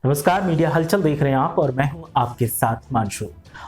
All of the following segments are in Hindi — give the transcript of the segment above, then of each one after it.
नमस्कार, मीडिया हलचल देख रहे हैं आप और मैं हूं आपके साथ मानशु।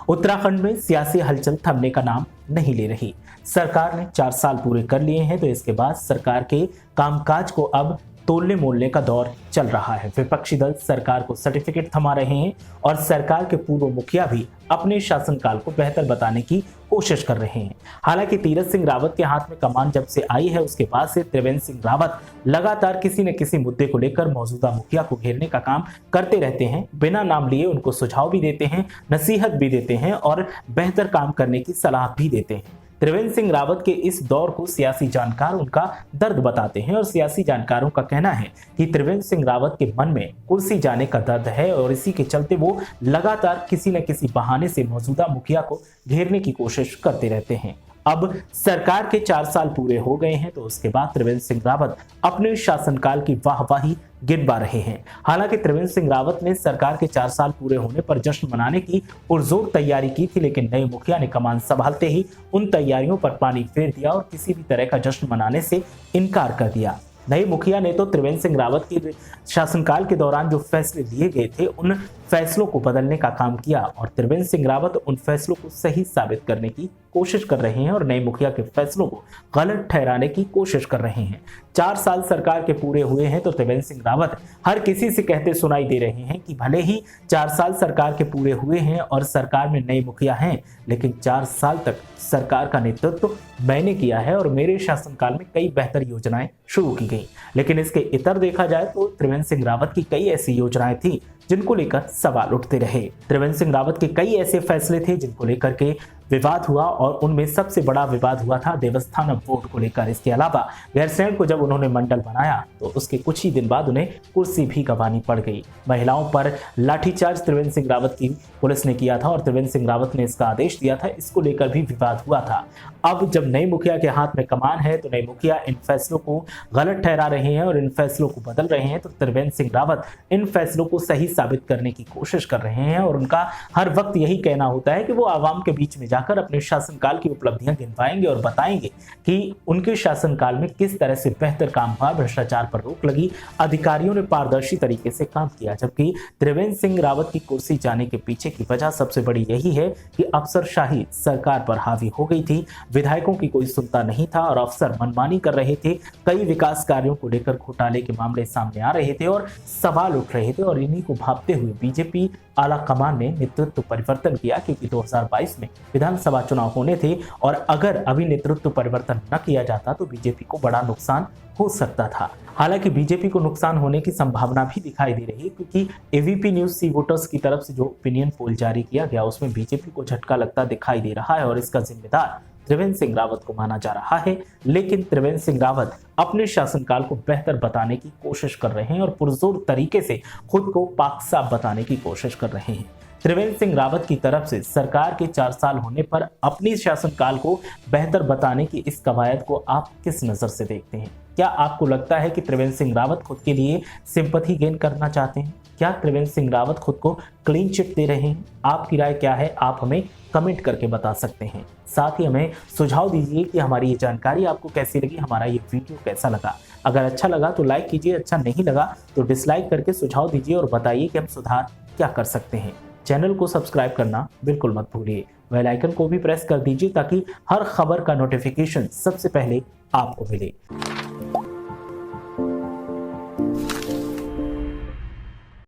उत्तराखंड में सियासी हलचल थमने का नाम नहीं ले रही। सरकार ने 4 साल पूरे कर लिए हैं, तो इसके बाद सरकार के कामकाज को अब तोलने मोलने का दौर चल रहा है। विपक्षी दल सरकार को सर्टिफिकेट थमा रहे हैं और सरकार के पूर्व मुखिया भी अपने शासनकाल को बेहतर बताने की कोशिश कर रहे हैं। हालांकि तीरथ सिंह रावत के हाथ में कमान जब से आई है, उसके बाद से त्रिवेंद्र सिंह रावत लगातार किसी न किसी मुद्दे को लेकर मौजूदा मुखिया को घेरने का काम करते रहते हैं। बिना नाम लिए उनको सुझाव भी देते हैं, नसीहत भी देते हैं और बेहतर काम करने की सलाह भी देते हैं। त्रिवेंद्र सिंह रावत के इस दौर को सियासी जानकार उनका दर्द बताते हैं और सियासी जानकारों का कहना है कि त्रिवेंद्र सिंह रावत के मन में कुर्सी जाने का दर्द है और इसी के चलते वो लगातार किसी न किसी बहाने से मौजूदा मुखिया को घेरने की कोशिश करते रहते हैं। अब सरकार के 4 साल पूरे हो गए हैं, तो उसके बाद त्रिवेंद्र सिंह रावत अपने शासनकाल की वाहवाही गिनवा रहे हैं। हालांकि त्रिवेंद्र सिंह रावत ने सरकार के 4 साल पूरे होने पर जश्न मनाने की पुरजोर तैयारी की थी, लेकिन नए मुखिया ने कमान संभालते ही उन तैयारियों पर पानी फेर दिया और किसी भी तरह का जश्न मनाने से इनकार कर दिया। नए मुखिया ने तो त्रिवेंद्र सिंह रावत के शासनकाल के दौरान जो फैसले लिए गए थे, उन फैसलों को बदलने का काम किया और त्रिवेंद्र सिंह रावत उन फैसलों को सही साबित करने की कोशिश कर रहे हैं और नए मुखिया के फैसलों को गलत ठहराने की कोशिश कर रहे हैं। 4 साल सरकार के पूरे हुए हैं, तो त्रिवेंद्र सिंह रावत हर किसी से कहते सुनाई दे रहे हैं कि भले ही 4 साल सरकार के पूरे हुए हैं और सरकार में नए मुखिया हैं, लेकिन 4 साल तक सरकार का नेतृत्व मैंने किया है और मेरे शासनकाल में कई बेहतर योजनाएं शुरू की गई। लेकिन इसके इतर देखा जाए तो त्रिवेंद्र सिंह रावत की कई ऐसी योजनाएं थी जिनको लेकर सवाल उठते रहे। त्रिवेंद्र सिंह रावत के कई ऐसे फैसले थे जिनको लेकर के विवाद हुआ और उनमें सबसे बड़ा विवाद हुआ था देवस्थानम बोर्ड को लेकर। इसके अलावा गैरसैंण को जब उन्होंने मंडल बनाया तो उसके कुछ ही दिन बाद उन्हें कुर्सी भी गंवानी पड़ गई। महिलाओं पर लाठीचार्ज त्रिवेंद्र सिंह रावत की पुलिस ने किया था और त्रिवेंद्र सिंह रावत ने इसका आदेश दिया था। इसको लेकर भी विवाद हुआ था। अब जब नए मुखिया के हाथ में कमान है, तो नए मुखिया इन फैसलों को गलत ठहरा रहे हैं और इन फैसलों को बदल रहे हैं, तो त्रिवेंद्र सिंह रावत इन फैसलों को सही साबित करने की कोशिश कर रहे हैं और उनका हर वक्त यही कहना होता है कि वो आवाम के बीच में जाकर अपने शासनकाल की उपलब्धियां गिनवाएंगे और बताएंगे कि उनके शासनकाल में किस तरह से बेहतर काम हुआ, भ्रष्टाचार पर रोक लगी, अधिकारियों ने पारदर्शी तरीके से काम किया। जबकि त्रिवेंद्र सिंह रावत की कुर्सी जाने के पीछे की वजह सबसे बड़ी यही है कि अफसरशाही सरकार पर हावी हो गई थी, विधायकों की कोई सुनता नहीं था और अफसर मनमानी कर रहे थे। कई विकास कार्यों को लेकर घोटाले के मामले सामने आ रहे थे और सवाल उठ रहे थे और इन्हीं को भांपते हुए बीजेपी आला कमान ने नेतृत्व परिवर्तन किया, क्योंकि 2022 में विधानसभा चुनाव होने थे और अगर अभी नेतृत्व परिवर्तन न किया जाता तो बीजेपी को बड़ा नुकसान हो सकता था। हालांकि बीजेपी को नुकसान होने की संभावना भी दिखाई दे रही है, क्योंकि एवीपी न्यूज सी वोटर्स की तरफ से जो ओपिनियन पोल जारी किया गया उसमें बीजेपी को झटका लगता दिखाई दे रहा है और इसका जिम्मेदार त्रिवेंद्र सिंह रावत को माना जा रहा है। लेकिन त्रिवेंद्र सिंह रावत अपने शासनकाल को बेहतर बताने की कोशिश कर रहे हैं और पुरजोर तरीके से खुद को पाक साफ बताने की कोशिश कर रहे हैं। त्रिवेंद्र सिंह रावत की तरफ से सरकार के 4 साल होने पर अपनी शासनकाल को बेहतर बताने की इस कवायद को आप किस नजर से देखते हैं? क्या आपको लगता है कि त्रिवेंद्र सिंह रावत खुद के लिए सिंपैथी गेन करना चाहते हैं? क्या त्रिवेंद्र सिंह रावत खुद को क्लीन चिट दे रहे हैं? आपकी राय क्या है? आप हमें कमेंट करके बता सकते हैं। साथ ही हमें सुझाव दीजिए कि हमारी ये जानकारी आपको कैसी लगी, हमारा ये वीडियो कैसा लगा। अगर अच्छा लगा तो लाइक कीजिए, अच्छा नहीं लगा तो डिसलाइक करके सुझाव दीजिए और बताइए कि हम सुधार क्या कर सकते हैं। चैनल को सब्सक्राइब करना बिल्कुल मत भूलिए। बेल आइकन को भी प्रेस कर दीजिए ताकि हर खबर का नोटिफिकेशन सबसे पहले आपको मिले।